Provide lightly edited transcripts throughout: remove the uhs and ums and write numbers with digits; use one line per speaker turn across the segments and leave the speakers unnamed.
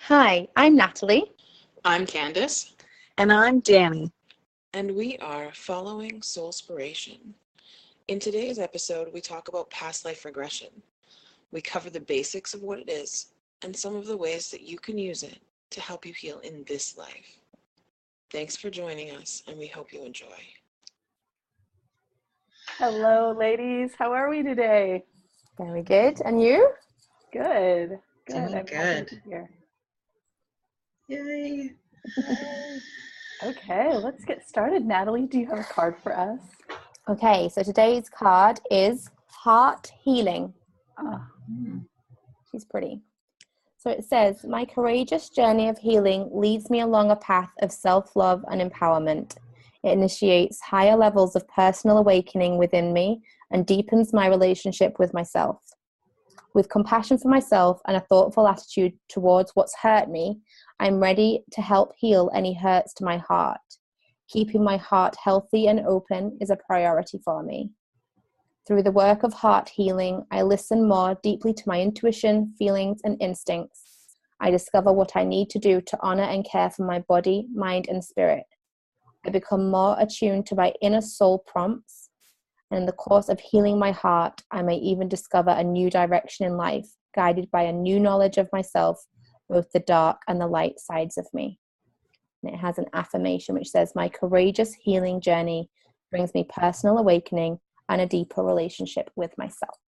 Hi, I'm Natalie.
I'm Candice,
And I'm Danny.
and we are following Soulspiration. In today's episode, we talk about past life regression. We cover the basics of what it is and some of the ways that you can use it to help you heal in this life. Thanks for joining us, and we hope you enjoy.
Hello, ladies. How are we today?
Very good. And you?
Good.
Doing
I'm happy
good.
to be here.
Yay!
Okay, let's get started. Natalie, do you have a card for us?
Okay, so today's card is Heart Healing.
Oh,
She's pretty. So it says, my courageous journey of healing leads me along a path of self-love and empowerment. It initiates higher levels of personal awakening within me and deepens my relationship with myself. With compassion for myself and a thoughtful attitude towards what's hurt me, I'm ready to help heal any hurts to my heart. Keeping my heart healthy and open is a priority for me. Through the work of heart healing, I listen more deeply to my intuition, feelings, and instincts. I discover what I need to do to honor and care for my body, mind, and spirit. I become more attuned to my inner soul prompts, and in the course of healing my heart, I may even discover a new direction in life, guided by a new knowledge of myself, both the dark and the light sides of me. And it has an affirmation which says, my courageous healing journey brings me personal awakening and a deeper relationship with myself.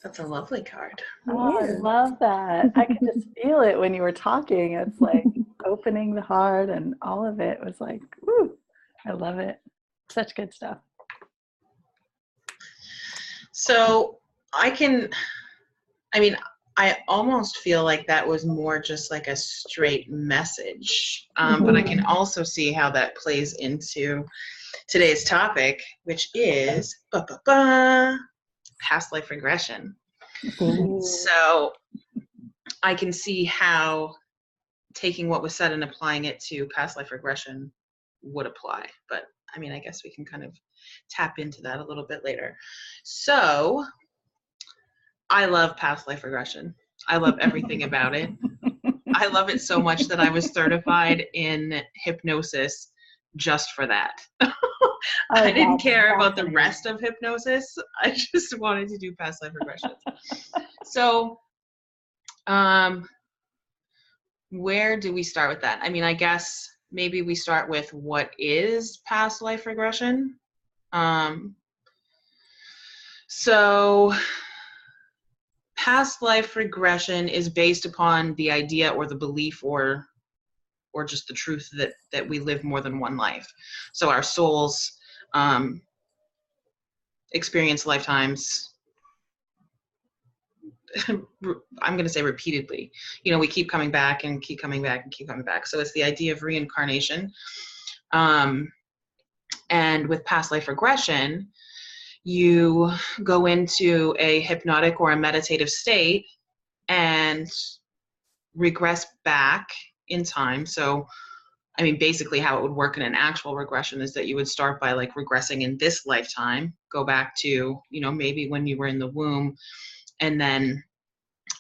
That's a lovely card.
oh, I love that. I could just feel it when you were talking. It's like opening the heart, and all of it was like, woo, I love it. Such good stuff.
So I almost feel like that was more just like a straight message, but I can also see how that plays into today's topic, which is past life regression. So I can see how taking what was said and applying it to past life regression would apply, but I guess we can kind of tap into that a little bit later. So I love past life regression. I love everything about it. I love it so much that I was certified in hypnosis just for that. I didn't care about the rest of hypnosis. I just wanted to do past life regression. So, where do we start with that? I guess maybe we start with what is past life regression. So past life regression is based upon the idea or the belief or just the truth that we live more than one life. So our souls experience lifetimes, I'm going to say repeatedly. We keep coming back and keep coming back and keep coming back. So it's the idea of reincarnation. And with past life regression, you go into a hypnotic or a meditative state and regress back in time. So, basically how it would work in an actual regression is that you would start by like regressing in this lifetime, go back to, maybe when you were in the womb, and then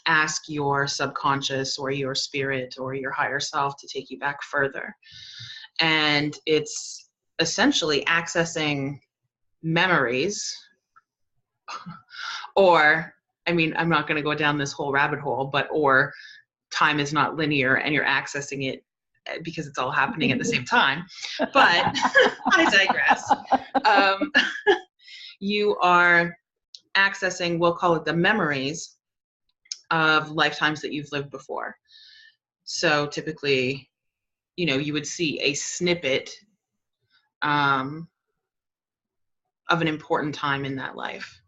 ask your subconscious or your spirit or your higher self to take you back further. And it's essentially accessing memories or, I'm not going to go down this whole rabbit hole, or time is not linear and you're accessing it because it's all happening at the same time. But I digress. You are accessing, we'll call it the memories of lifetimes that you've lived before. So typically, you would see a snippet of an important time in that life.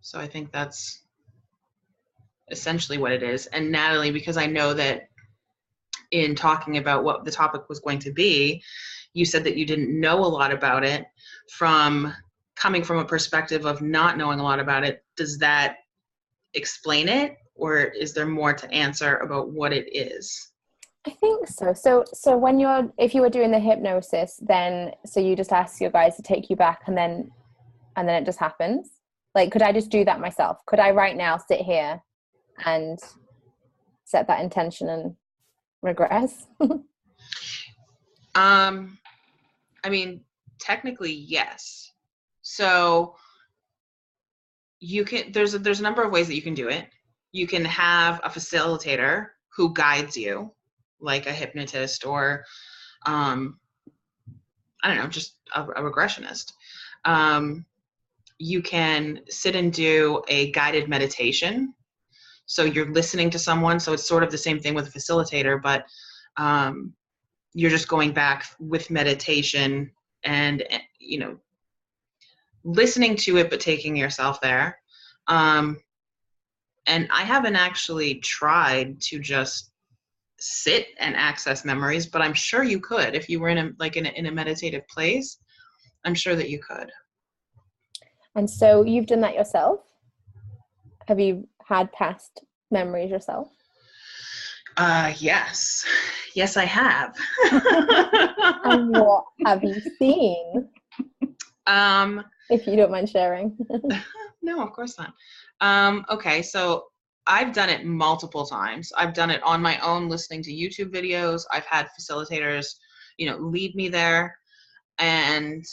So I think that's essentially what it is. And Natalie, because I know that in talking about what the topic was going to be, you said that you didn't know a lot about it coming from a perspective of not knowing a lot about it. Does that explain it, or is there more to answer about what it is?
I think so. So if you were doing the hypnosis, then so you just ask your guys to take you back, and then it just happens. Like, could I just do that myself? Could I right now sit here and set that intention and regress?
I mean, technically, yes. So you can, there's a number of ways that you can do it. You can have a facilitator who guides you, like a hypnotist or, I don't know, just a regressionist. You can sit and do a guided meditation. So you're listening to someone. So it's sort of the same thing with a facilitator, but you're just going back with meditation and, you know, listening to it, but taking yourself there. And I haven't actually tried to just sit and access memories, but I'm sure you could if you were in a meditative place. I'm sure that you could.
And so you've done that yourself? Have you had past memories yourself?
Yes. Yes, I have.
And what have you seen? If you don't mind sharing.
No, of course not. Okay, so I've done it multiple times. I've done it on my own, listening to YouTube videos. I've had facilitators, you know, lead me there. And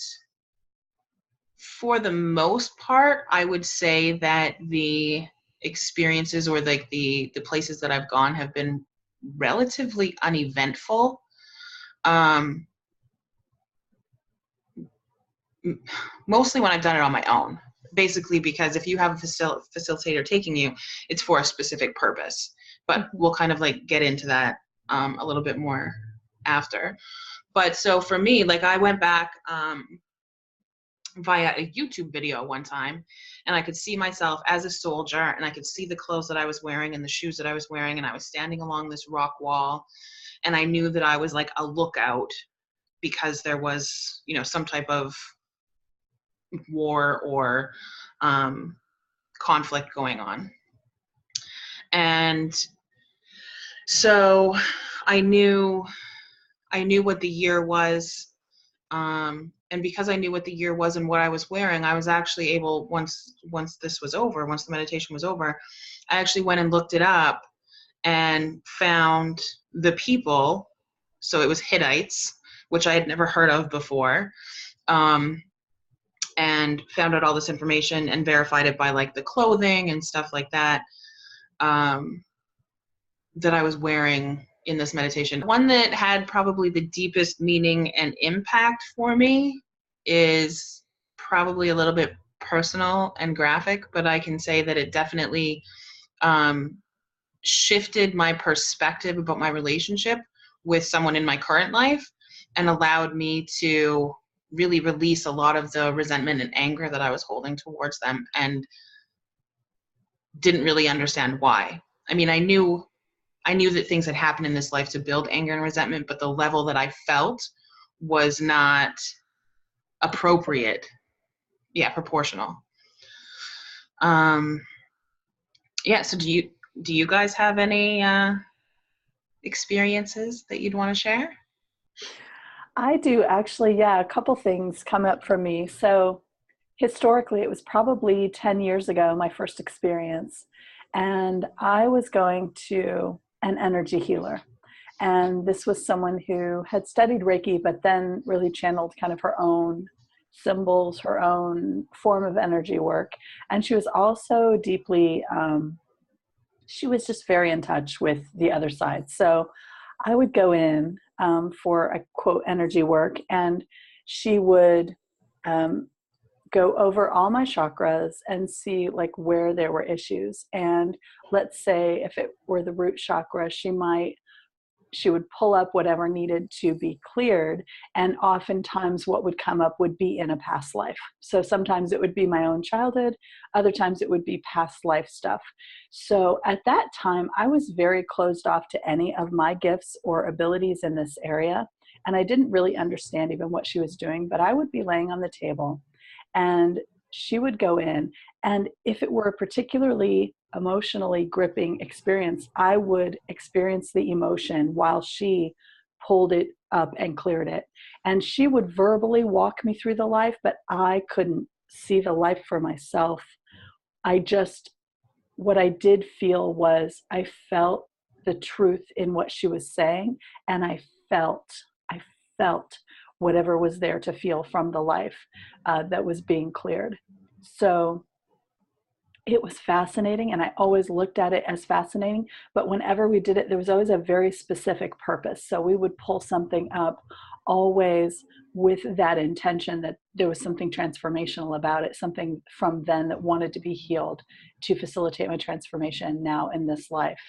for the most part, I would say that the experiences or like the places that I've gone have been relatively uneventful. Mostly when I've done it on my own, basically, because if you have a facilitator taking you, it's for a specific purpose. But we'll kind of like get into that a little bit more after. But so for me, like I went back via a YouTube video one time, and I could see myself as a soldier, and I could see the clothes that I was wearing and the shoes that I was wearing, and I was standing along this rock wall, and I knew that I was like a lookout because there was, you know, some type of war or conflict going on. And so I knew what the year was. And because I knew what the year was and what I was wearing, I was actually able, once this was over, once the meditation was over, I actually went and looked it up and found the people. So it was Hittites, which I had never heard of before. And found out all this information and verified it by like the clothing and stuff like that, that I was wearing in this meditation. One that had probably the deepest meaning and impact for me is probably a little bit personal and graphic, but I can say that it definitely shifted my perspective about my relationship with someone in my current life and allowed me to really release a lot of the resentment and anger that I was holding towards them and didn't really understand why. I mean, I knew that things had happened in this life to build anger and resentment, but the level that I felt was not appropriate. Yeah, proportional. Yeah, so do you guys have any experiences that you'd want to share?
I do actually, yeah, a couple things come up for me. So historically, it was probably 10 years ago, my first experience. And I was going to an energy healer. And this was someone who had studied Reiki, but then really channeled kind of her own symbols, her own form of energy work. And she was also deeply, she was just very in touch with the other side. So I would go in for a quote energy work, and she would go over all my chakras and see like where there were issues. And let's say if it were the root chakra, she would pull up whatever needed to be cleared. And oftentimes what would come up would be in a past life. So sometimes it would be my own childhood. Other times it would be past life stuff. So at that time, I was very closed off to any of my gifts or abilities in this area. And I didn't really understand even what she was doing, but I would be laying on the table and she would go in. And if it were a particularly emotionally gripping experience, I would experience the emotion while she pulled it up and cleared it. And she would verbally walk me through the life, but I couldn't see the life for myself what I did feel was I felt the truth in what she was saying, and I felt whatever was there to feel from the life that was being cleared. So it was fascinating, and I always looked at it as fascinating, but whenever we did it, there was always a very specific purpose. So we would pull something up always with that intention that there was something transformational about it, something from then that wanted to be healed to facilitate my transformation now in this life.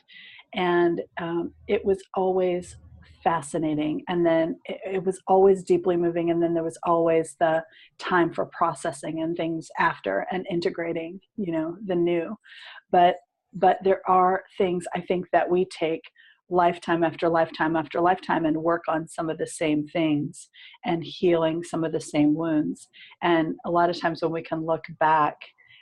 And it was always fascinating, and then it was always deeply moving, and then there was always the time for processing and things after and integrating, the new. But there are things I think that we take lifetime after lifetime after lifetime and work on some of the same things and healing some of the same wounds. And a lot of times when we can look back,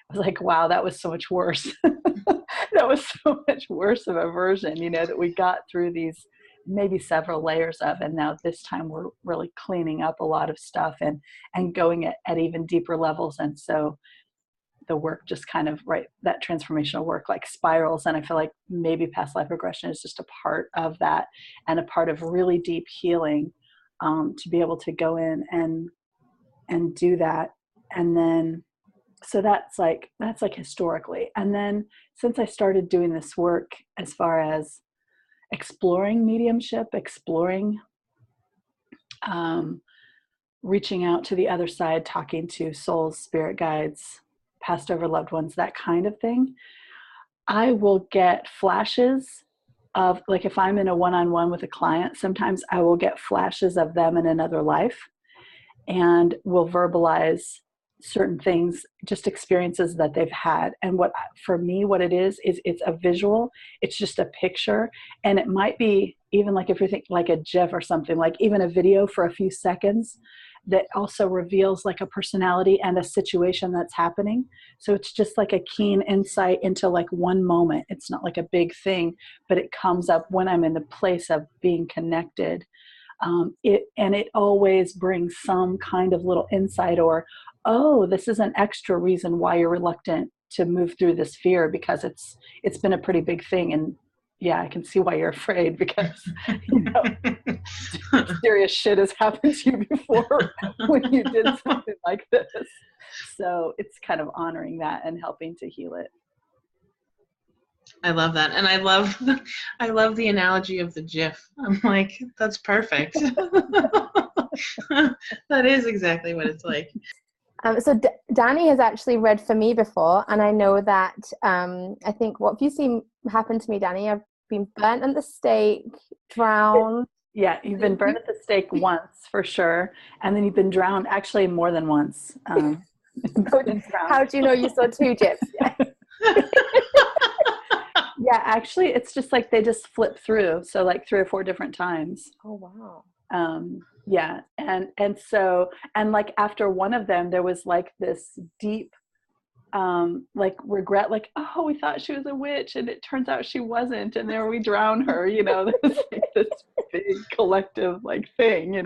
I was like, wow, that was so much worse. That was so much worse of a version, that we got through these maybe several layers of, and now this time we're really cleaning up a lot of stuff and going at even deeper levels. And so the work just kind of, right, that transformational work like spirals. And I feel like maybe past life regression is just a part of that, and a part of really deep healing, to be able to go in and do that. And then, so that's like historically. And then since I started doing this work, as far as exploring mediumship, exploring reaching out to the other side, talking to souls, spirit guides, passed over loved ones, that kind of thing, I will get flashes of, like, if I'm in a one-on-one with a client, sometimes I will get flashes of them in another life and will verbalize certain things, just experiences that they've had. And for me, what it is it's a visual, it's just a picture. And it might be even like, if you think like a GIF or something, like even a video for a few seconds that also reveals like a personality and a situation that's happening. So it's just like a keen insight into like one moment. It's not like a big thing, but it comes up when I'm in the place of being connected. It always brings some kind of little insight, or, oh, this is an extra reason why you're reluctant to move through this fear, because it's been a pretty big thing. And yeah, I can see why you're afraid, because serious shit has happened to you before when you did something like this. So it's kind of honoring that and helping to heal it.
I love that. And I love the analogy of the GIF. I'm like, that's perfect. That is exactly what it's like.
So Danny has actually read for me before, and I know that I think, what have you seen happen to me, Danny? I've been burnt at the stake, drowned.
Yeah, you've been burnt at the stake once for sure, and then you've been drowned actually more than once.
How do you know you saw two GIFs?
Yeah, actually, it's just like they just flip through, so like 3 or 4 different times.
Oh wow.
Yeah, and so, and like after one of them, there was like this deep like regret, like, oh, we thought she was a witch and it turns out she wasn't, and there we drown her, there's like this big collective like thing,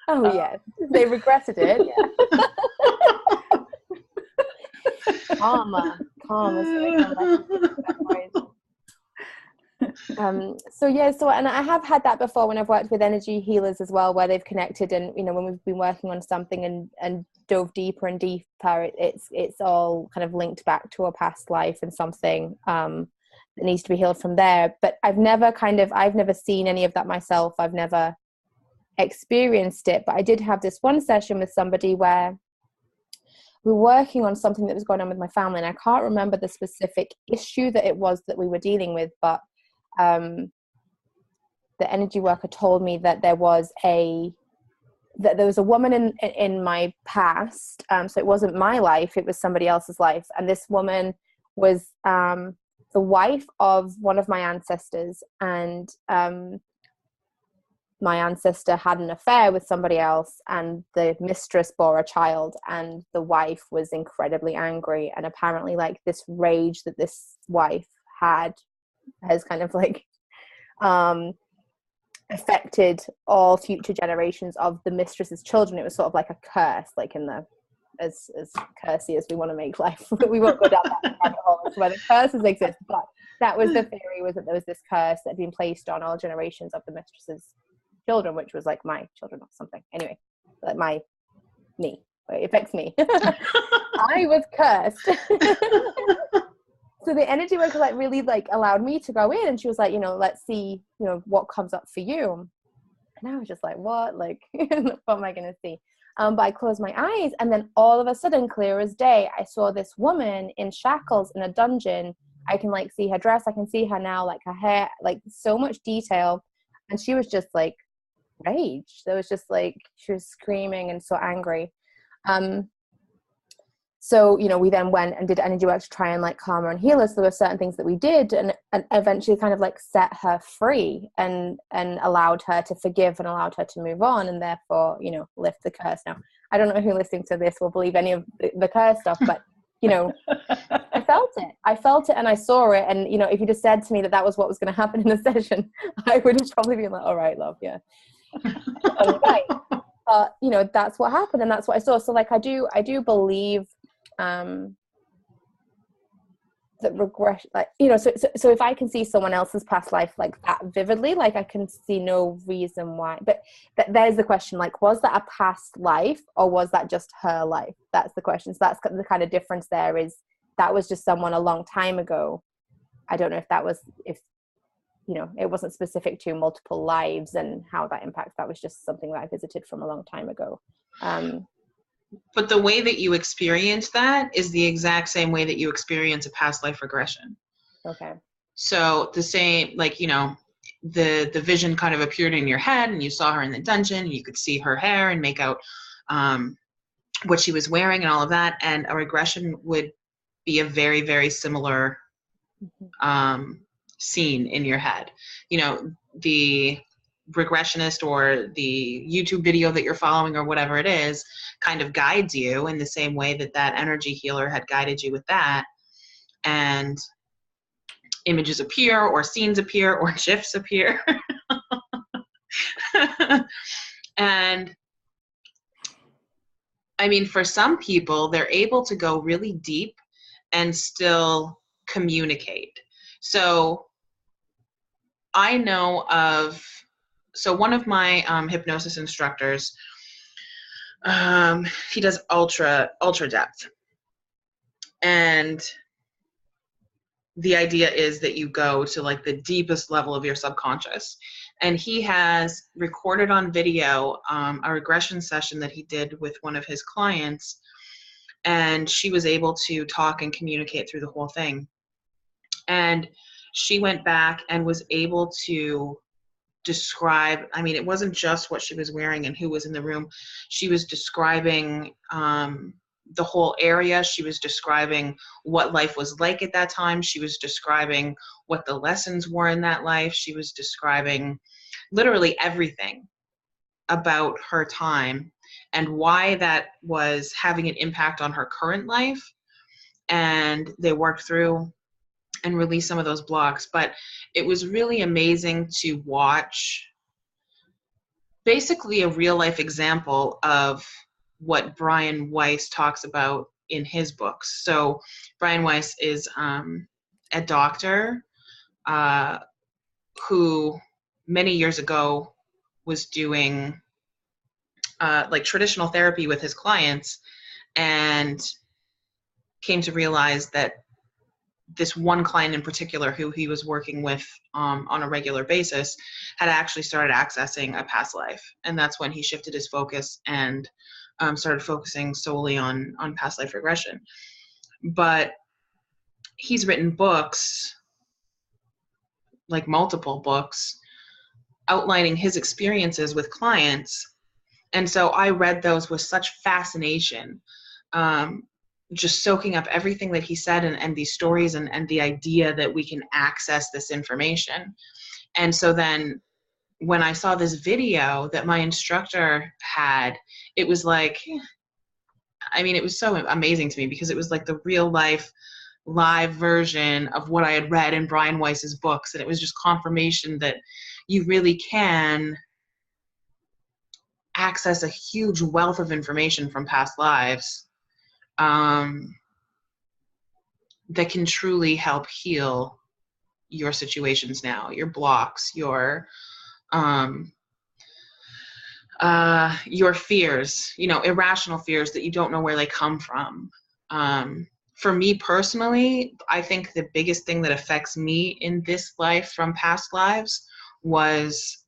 Oh yeah, they regretted it. Yeah. Karma and I have had that before when I've worked with energy healers as well, where they've connected, and when we've been working on something and dove deeper and deeper, it's all kind of linked back to a past life and something that needs to be healed from there. But I've never seen any of that myself. I've never experienced it, but I did have this one session with somebody where we were working on something that was going on with my family, and I can't remember the specific issue that it was that we were dealing with, but the energy worker told me that there was a woman in my past, so it wasn't my life, it was somebody else's life, and this woman was the wife of one of my ancestors, and my ancestor had an affair with somebody else, and the mistress bore a child, and the wife was incredibly angry, and apparently like this rage that this wife had has kind of like affected all future generations of the mistress's children. It was sort of like a curse, like in the as cursey as we want to make life. We won't go down that rabbit hole as to whether curses exist, but that was the theory, was that there was this curse that had been placed on all generations of the mistress's children, which was like my children or something. Anyway, like me. It affects me. I was cursed. So the energy worker like really like allowed me to go in, and she was like, let's see, what comes up for you. And I was just like, what? Like, what am I going to see? But I closed my eyes, and then all of a sudden, clear as day, I saw this woman in shackles in a dungeon. I can like see her dress. I can see her now, like her hair, like so much detail. And she was just like rage. There was just like, she was screaming and so angry. So, we then went and did energy work to try and like calm her and heal her. So there were certain things that we did, and eventually kind of like set her free and allowed her to forgive and allowed her to move on, and therefore, lift the curse. Now, I don't know who listening to this will believe any of the curse stuff, but, I felt it and I saw it. And, if you just said to me that was what was going to happen in the session, I would have probably been like, all right, love, yeah. Right. That's what happened, and that's what I saw. So like, I do believe that regression, like, so if I can see someone else's past life like that vividly, like I can see no reason why. But there's the question, like, was that a past life or was that just her life? That's the question. So that's the kind of difference there, is that was just someone a long time ago. I don't know if that was, it wasn't specific to multiple lives and how that impacts. That was just something that I visited from a long time ago.
But the way that you experience that is the exact same way that you experience a past life regression.
Okay.
So the same, like, the vision kind of appeared in your head, and you saw her in the dungeon, and you could see her hair and make out what she was wearing and all of that. And a regression would be a very, very similar scene in your head. The regressionist or the YouTube video that you're following or whatever it is kind of guides you in the same way that energy healer had guided you with that. And images appear, or scenes appear, or GIFs appear. And I mean, for some people, they're able to go really deep and still communicate. So I know of, one of my hypnosis instructors, he does ultra depth. And the idea is that you go to like the deepest level of your subconscious. And he has recorded on video a regression session that he did with one of his clients. And she was able to talk and communicate through the whole thing. And she went back and was able to describe, I mean, it wasn't just what she was wearing and who was in the room. She was describing the whole area. She was describing what life was like at that time. She was describing what the lessons were in that life. She was describing literally everything about her time and why that was having an impact on her current life. And they worked through and release some of those blocks. But it was really amazing to watch basically a real life example of what Brian Weiss talks about in his books. So Brian Weiss is a doctor who many years ago was doing like traditional therapy with his clients, and came to realize that this one client in particular who he was working with on a regular basis had actually started accessing a past life. And that's when he shifted his focus and started focusing solely on past life regression. But he's written books, like multiple books, outlining his experiences with clients. And so I read those with such fascination, just soaking up everything that he said and these stories and the idea that we can access this information. And so then when I saw this video that my instructor had, it was like, I mean, it was so amazing to me because it was like the real life live version of what I had read in Brian Weiss's books. And it was just confirmation that you really can access a huge wealth of information from past lives that can truly help heal your situations now, your blocks, your fears, irrational fears that you don't know where they come from. For me personally, I think the biggest thing that affects me in this life from past lives was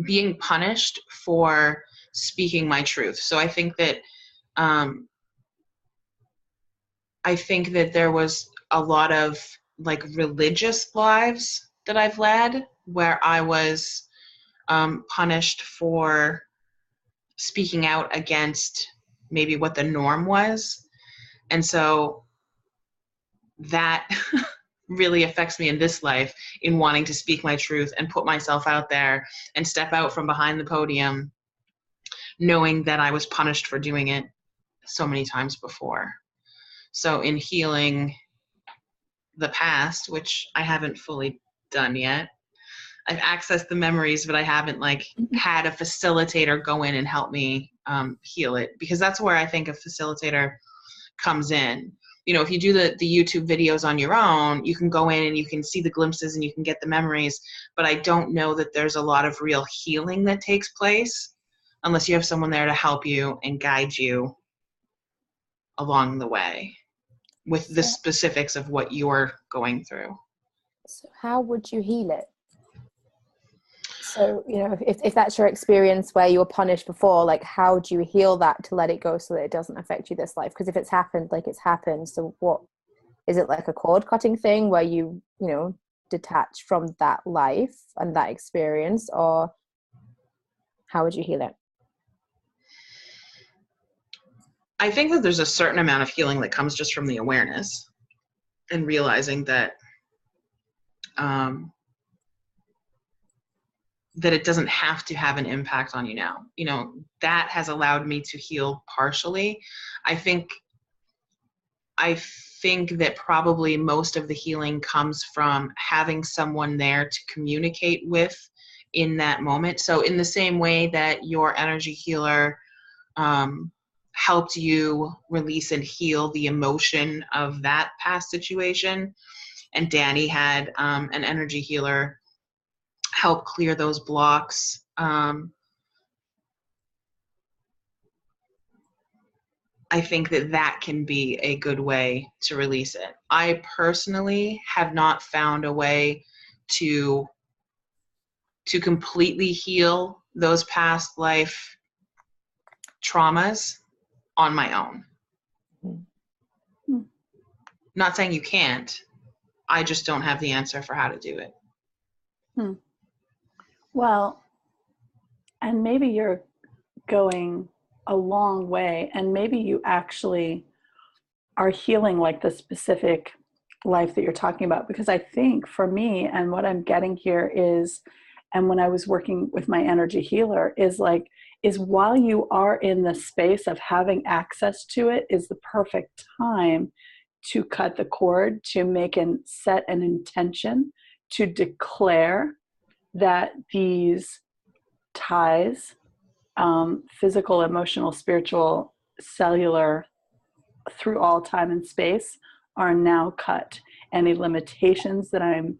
being punished for speaking my truth. So I think that there was a lot of like religious lives that I've led where I was punished for speaking out against maybe what the norm was. And so that really affects me in this life in wanting to speak my truth and put myself out there and step out from behind the podium, knowing that I was punished for doing it so many times before. So in healing the past, which I haven't fully done yet, I've accessed the memories, but I haven't had a facilitator go in and help me heal it, because that's where I think a facilitator comes in. If you do the YouTube videos on your own, you can go in and you can see the glimpses and you can get the memories, but I don't know that there's a lot of real healing that takes place unless you have someone there to help you and guide you along the way with the specifics of what you're going through.
So how would you heal it? So, if that's your experience where you were punished before, how do you heal that to let it go so that it doesn't affect you this life? Because if it's happened, it's happened. So what, is it like a cord cutting thing where you detach from that life and that experience, or how would you heal it?
I think that there's a certain amount of healing that comes just from the awareness and realizing that that it doesn't have to have an impact on you now. That has allowed me to heal partially. I think that probably most of the healing comes from having someone there to communicate with in that moment. So in the same way that your energy healer helped you release and heal the emotion of that past situation, and Danny had an energy healer help clear those blocks. I think that can be a good way to release it. I personally have not found a way to completely heal those past life traumas on my own.
Mm-hmm.
Not saying you can't. I just don't have the answer for how to do it.
Well, and maybe you're going a long way, and maybe you actually are healing the specific life that you're talking about. Because I think for me, and what I'm getting here is, and when I was working with my energy healer, is while you are in the space of having access to it, is the perfect time to cut the cord, to make and set an intention, to declare that these ties, physical, emotional, spiritual, cellular, through all time and space, are now cut. Any limitations that I'm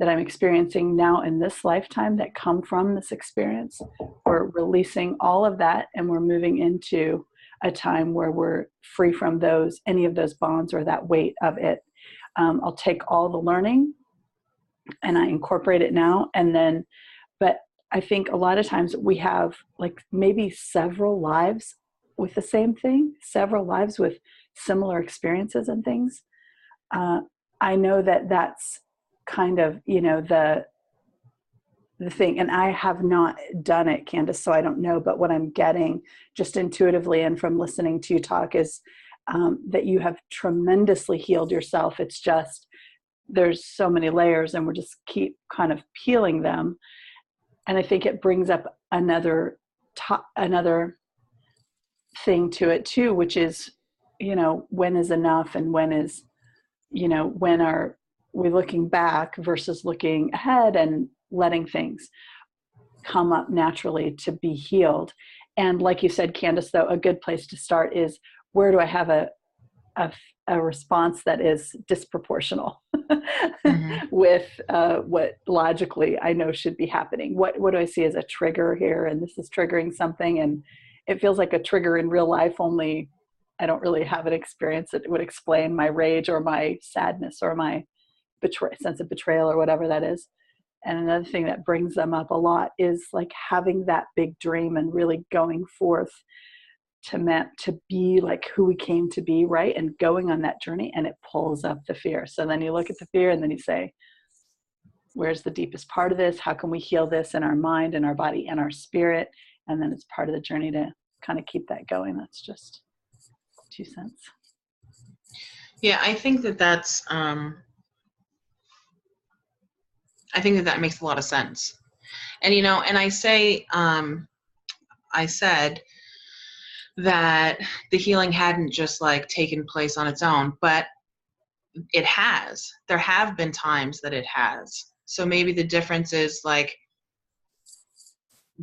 experiencing now in this lifetime that come from this experience, we're releasing all of that, and we're moving into a time where we're free from any of those bonds or that weight of it. I'll take all the learning and I incorporate it now, and then, but I think a lot of times we have maybe several lives with the same thing, several lives with similar experiences and things. I know that that's kind of, the thing, and I have not done it, Candace, so I don't know, but what I'm getting just intuitively and from listening to you talk is that you have tremendously healed yourself. It's just, there's so many layers, and we're just keep kind of peeling them. And I think it brings up another thing to it too, which is, when is enough, and when is, when are we looking back versus looking ahead and letting things come up naturally to be healed. And like you said, Candace, though, a good place to start is, where do I have a response that is disproportional
Mm-hmm.
with what logically I know should be happening? What do I see as a trigger here? And this is triggering something, and it feels like a trigger in real life, only I don't really have an experience that would explain my rage or my sadness or my sense of betrayal or whatever that is. And another thing that brings them up a lot is like having that big dream and really going forth to be like who we came to be, right? And going on that journey, and it pulls up the fear. So then you look at the fear and then you say, where's the deepest part of this? How can we heal this in our mind and our body and our spirit? And then it's part of the journey to kind of keep that going. That's just 2 cents.
Yeah, I think that that's, I think that that makes a lot of sense. And, you know, and I said that the healing hadn't just like taken place on its own, but it has. There have been times that it has. So maybe the difference is like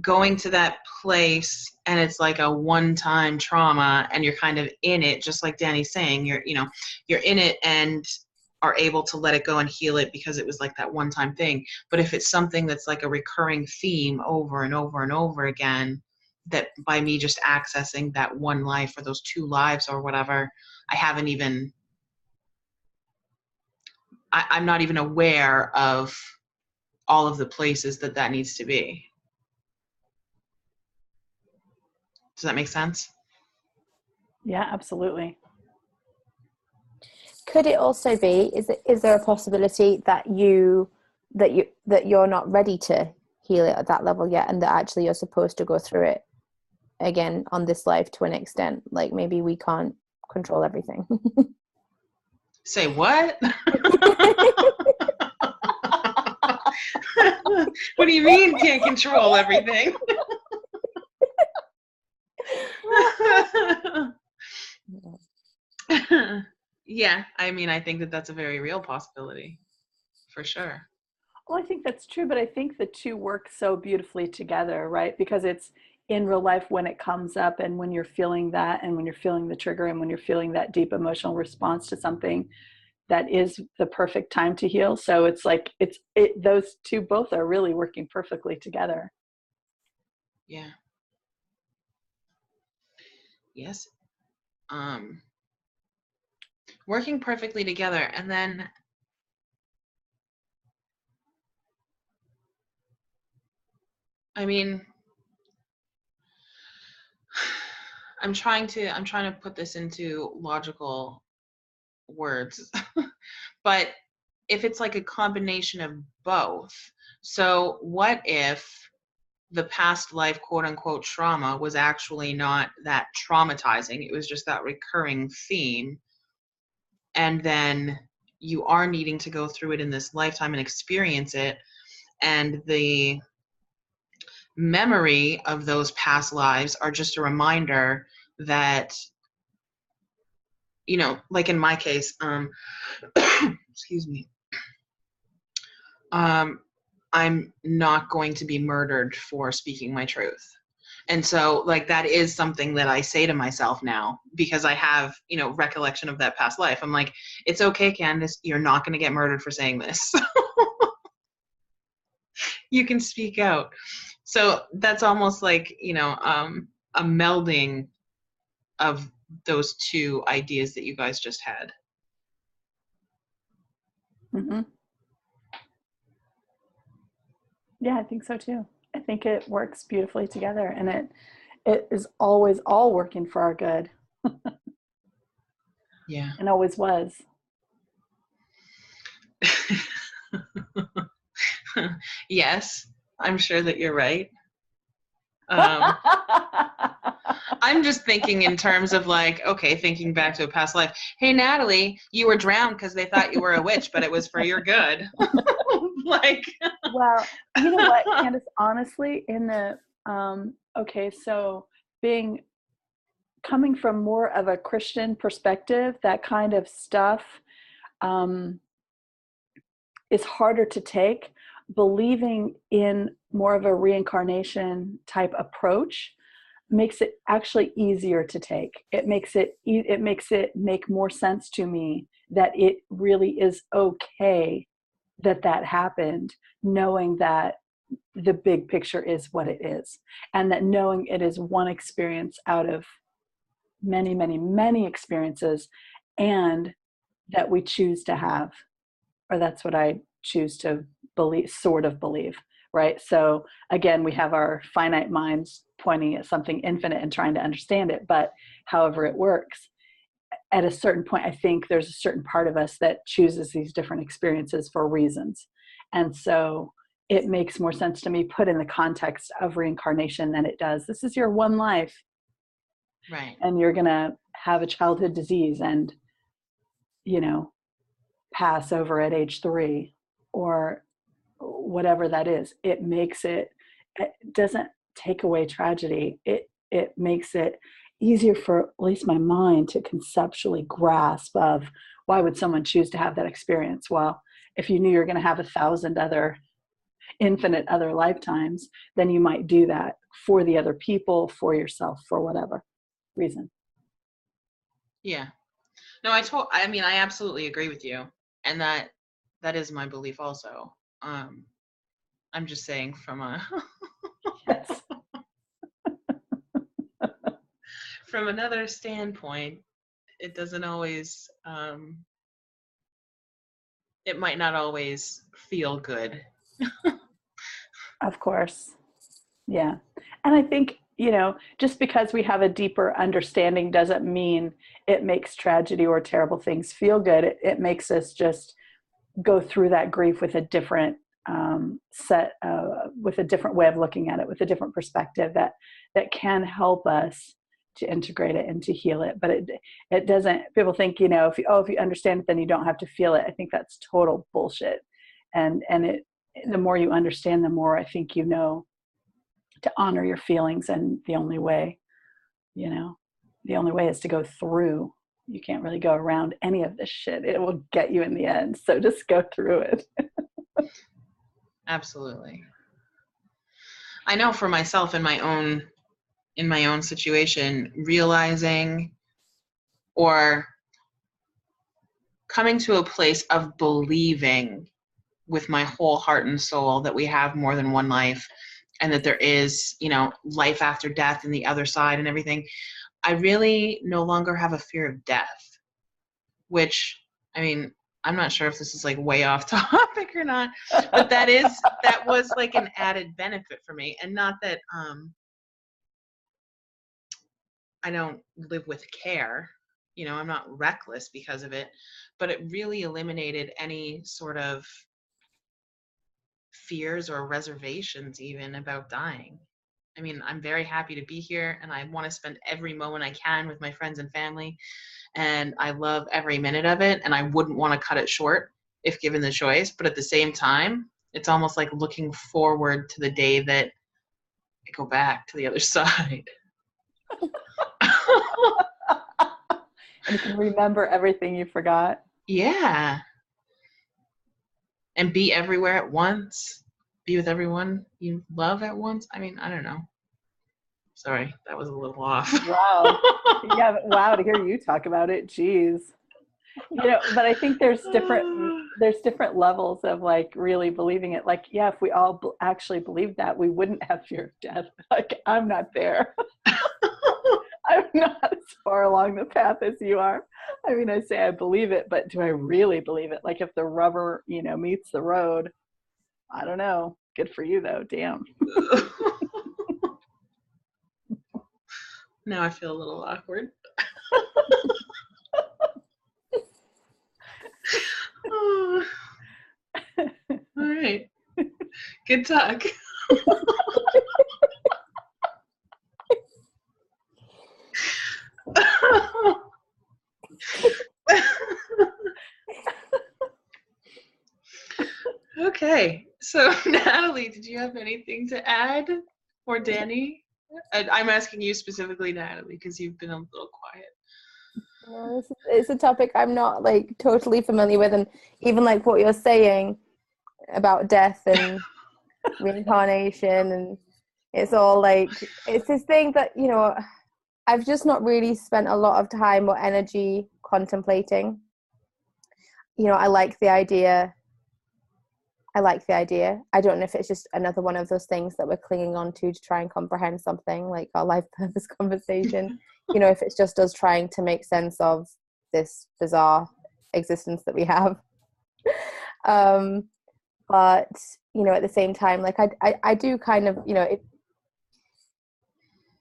going to that place and it's like a one-time trauma and you're kind of in it, just like Danny's saying, you're in it and are able to let it go and heal it because it was like that one-time thing. But if it's something that's like a recurring theme over and over and over again, that by me just accessing that one life or those 2 lives or whatever, I'm not even aware of all of the places that needs to be. Does that make sense?
Yeah, absolutely.
Could it also be, is there a possibility that you're not ready to heal it at that level yet, and that actually you're supposed to go through it again on this life to an extent? Like maybe we can't control everything.
Say what? What do you mean can't control everything? Yeah, I mean, I think that that's a very real possibility, for sure.
Well, I think that's true, but I think the two work so beautifully together, right? Because it's in real life when it comes up, and when you're feeling that, and when you're feeling the trigger, and when you're feeling that deep emotional response to something, that is the perfect time to heal. So it's like those two both are really working perfectly together.
Yeah. Yes. Working perfectly together. And then I mean, I'm trying to put this into logical words. But if it's like a combination of both, so what if the past life quote unquote trauma was actually not that traumatizing, it was just that recurring theme, and then you are needing to go through it in this lifetime and experience it, and the memory of those past lives are just a reminder that, you know, like in my case, excuse me, I'm not going to be murdered for speaking my truth. And so like that is something that I say to myself now, because I have, you know, recollection of that past life. I'm like, it's okay, Candace, you're not going to get murdered for saying this. You can speak out. So that's almost like, you know, a melding of those two ideas that you guys just had.
Mm-hmm. Yeah, I think so too. I think it works beautifully together, and it is always all working for our good.
Yeah.
And always was.
Yes, I'm sure that you're right. I'm just thinking in terms of like, okay, thinking back to a past life. Hey, Natalie, you were drowned because they thought you were a witch, but it was for your good. Like,
well, you know what, Candace, honestly, in the, okay, so coming from more of a Christian perspective, that kind of stuff is harder to take. Believing in more of a reincarnation type approach, makes it actually easier to take. It makes it make more sense to me that it really is okay that happened, knowing that the big picture is what it is, and that knowing it is one experience out of many, many, many experiences, and that we choose to have, or that's what I choose to believe, sort of believe, right? So again, we have our finite minds pointing at something infinite and trying to understand it, but however it works, at a certain point, I think there's a certain part of us that chooses these different experiences for reasons. And so it makes more sense to me put in the context of reincarnation than it does, this is your one life.
Right.
And you're going to have a childhood disease and, pass over at age 3 or whatever that is. It doesn't take away tragedy. It makes it easier for at least my mind to conceptually grasp of why would someone choose to have that experience? Well, if you knew you were going to have 1,000 infinite other lifetimes, then you might do that for the other people, for yourself, for whatever reason.
Yeah. No, I absolutely agree with you. And that is my belief also. I'm just saying from a
Yes.
from another standpoint, it doesn't always it might not always feel good.
Of course. Yeah. And I think, just because we have a deeper understanding doesn't mean it makes tragedy or terrible things feel good. It makes us just go through that grief with a different with a different way of looking at it, with a different perspective that can help us to integrate it and to heal it. But it doesn't, people think, if you understand it, then you don't have to feel it. I think that's total bullshit. And the more you understand, the more I think to honor your feelings. And the only way is to go through. You can't really go around any of this shit. It will get you in the end. So just go through it.
Absolutely. I know for myself in my own situation, realizing or coming to a place of believing with my whole heart and soul that we have more than one life and that there is, life after death and the other side and everything. I really no longer have a fear of death, which, I'm not sure if this is like way off topic or not, but that was like an added benefit for me. And not that I don't live with care, I'm not reckless because of it, but it really eliminated any sort of fears or reservations even about dying. I'm very happy to be here, and I want to spend every moment I can with my friends and family, and I love every minute of it, and I wouldn't want to cut it short if given the choice. But at the same time, it's almost like looking forward to the day that I go back to the other side.
And you can remember everything you forgot.
Yeah. And be everywhere at once. Be with everyone you love at once. I don't know. Sorry, that was a little off.
Wow. Yeah, wow, to hear you talk about it. Jeez. But I think there's different levels of like really believing it. Like, yeah, if we all actually believed that, we wouldn't have fear of death. Like, I'm not there. I'm not as far along the path as you are. I say I believe it, but do I really believe it? Like if the rubber, meets the road, I don't know. Good for you though. Damn.
Now I feel a little awkward. Oh. All right. Good talk. Okay, so Natalie, did you have anything to add? Or Danny? I'm asking you specifically, Natalie, because you've been a little quiet.
No, it's a topic I'm not like totally familiar with, and even like what you're saying about death and reincarnation, and It's all like, it's this thing that, you know, I've just not really spent a lot of time or energy contemplating. You know, I like the idea. I don't know if it's just another one of those things that we're clinging on to try and comprehend something, like our life purpose conversation. You know, if it's just us trying to make sense of this bizarre existence that we have. But, you know, at the same time, like I do kind of, you know,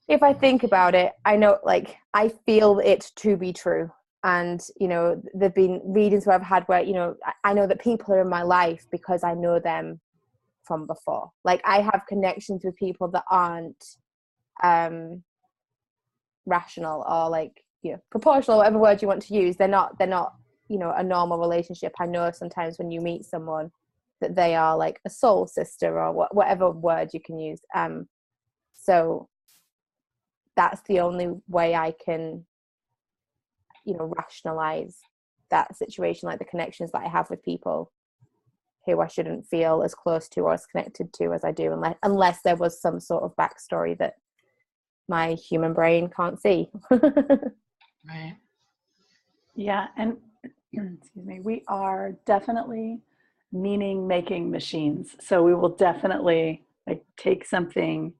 if I think about it, I know, like, I feel it to be true. And, you know, there've been readings where I've had where, you know, I know that people are in my life because I know them from before. Like, I have connections with people that aren't rational or, like, you know, proportional, whatever word you want to use. They're not, you know, a normal relationship. I know sometimes when you meet someone that they are like a soul sister or whatever word you can use. So that's the only way I can, you know, rationalize that situation, like the connections that I have with people who I shouldn't feel as close to or as connected to as I do, unless there was some sort of backstory that my human brain can't see.
Right.
Yeah, and excuse me, we are definitely meaning making machines. So we will definitely like take something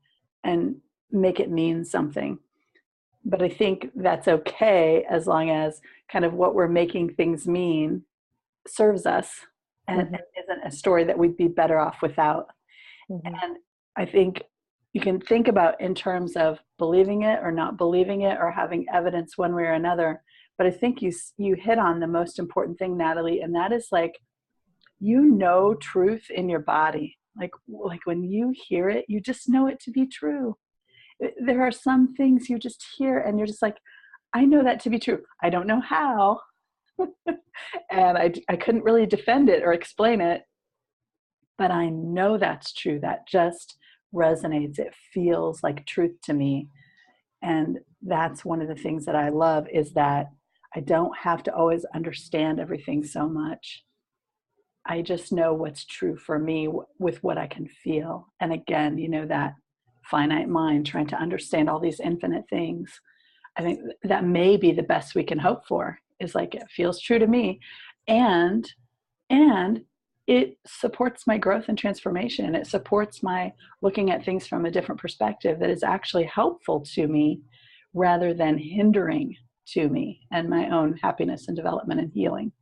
and make it mean something. But I think that's okay as long as kind of what we're making things mean serves us and isn't a story that we'd be better off without. And I think you can think about in terms of believing it or not believing it or having evidence one way or another. But I think you hit on the most important thing, Natalie, and that is like, you know, truth in your body. Like when you hear it, you just know it to be true. There are some things you just hear and you're just like, I know that to be true. I don't know how. And I couldn't really defend it or explain it, but I know that's true. That just resonates. It feels like truth to me. And that's one of the things that I love, is that I don't have to always understand everything so much. I just know what's true for me with what I can feel. And again, you know, that finite mind trying to understand all these infinite things. I think that may be the best we can hope for, is like, it feels true to me. And it supports my growth and transformation. It supports my looking at things from a different perspective that is actually helpful to me rather than hindering to me and my own happiness and development and healing.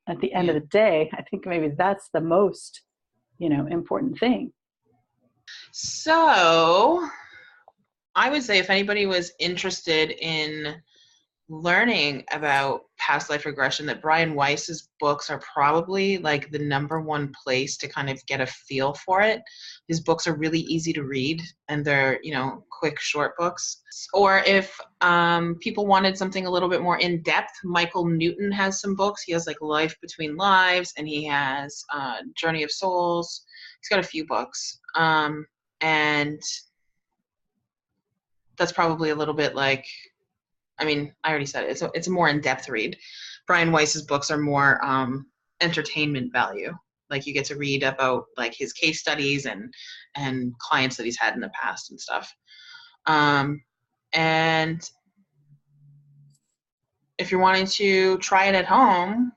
At the end of the day, I think maybe that's the most, you know, important thing.
So I would say if anybody was interested in learning about past life regression, that Brian Weiss's books are probably like the number one place to kind of get a feel for it. His books are really easy to read and they're, you know, quick, short books. Or if people wanted something a little bit more in depth, Michael Newton has some books. He has like Life Between Lives, and he has Journey of Souls. He's got a few books. And that's probably a little bit like, I mean, I already said it. It's a more in-depth read. Brian Weiss's books are more entertainment value. Like, you get to read about like his case studies and clients that he's had in the past and stuff. And if you're wanting to try it at home,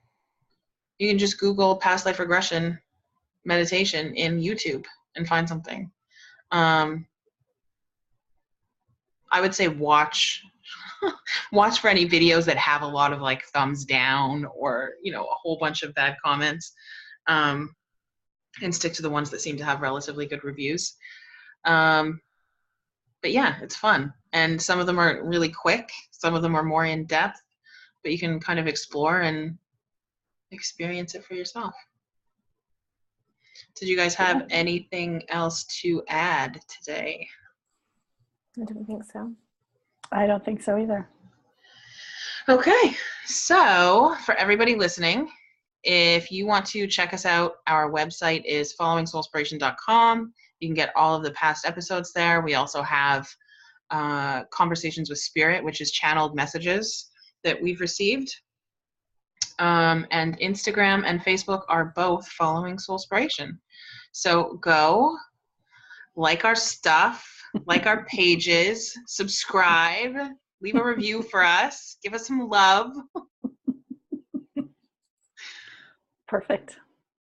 you can just Google past life regression meditation in YouTube and find something. I would say watch for any videos that have a lot of like thumbs down or, you know, a whole bunch of bad comments, and stick to the ones that seem to have relatively good reviews. But yeah, it's fun. And some of them are really quick. Some of them are more in depth, but you can kind of explore and experience it for yourself. Did you guys have anything else to add today?
I don't think so.
I don't think so either.
Okay, so for everybody listening, if you want to check us out, our website is followingsoulspiration.com. You can get all of the past episodes there. We also have Conversations with Spirit, which is channeled messages that we've received. And Instagram and Facebook are both Following Soulspiration. So go like our stuff, like our pages, subscribe, leave a review for us, give us some love.
Perfect.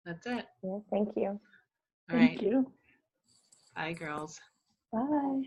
That's it.
Yeah, thank you.
All
Thank
right.
you.
Bye, girls.
Bye.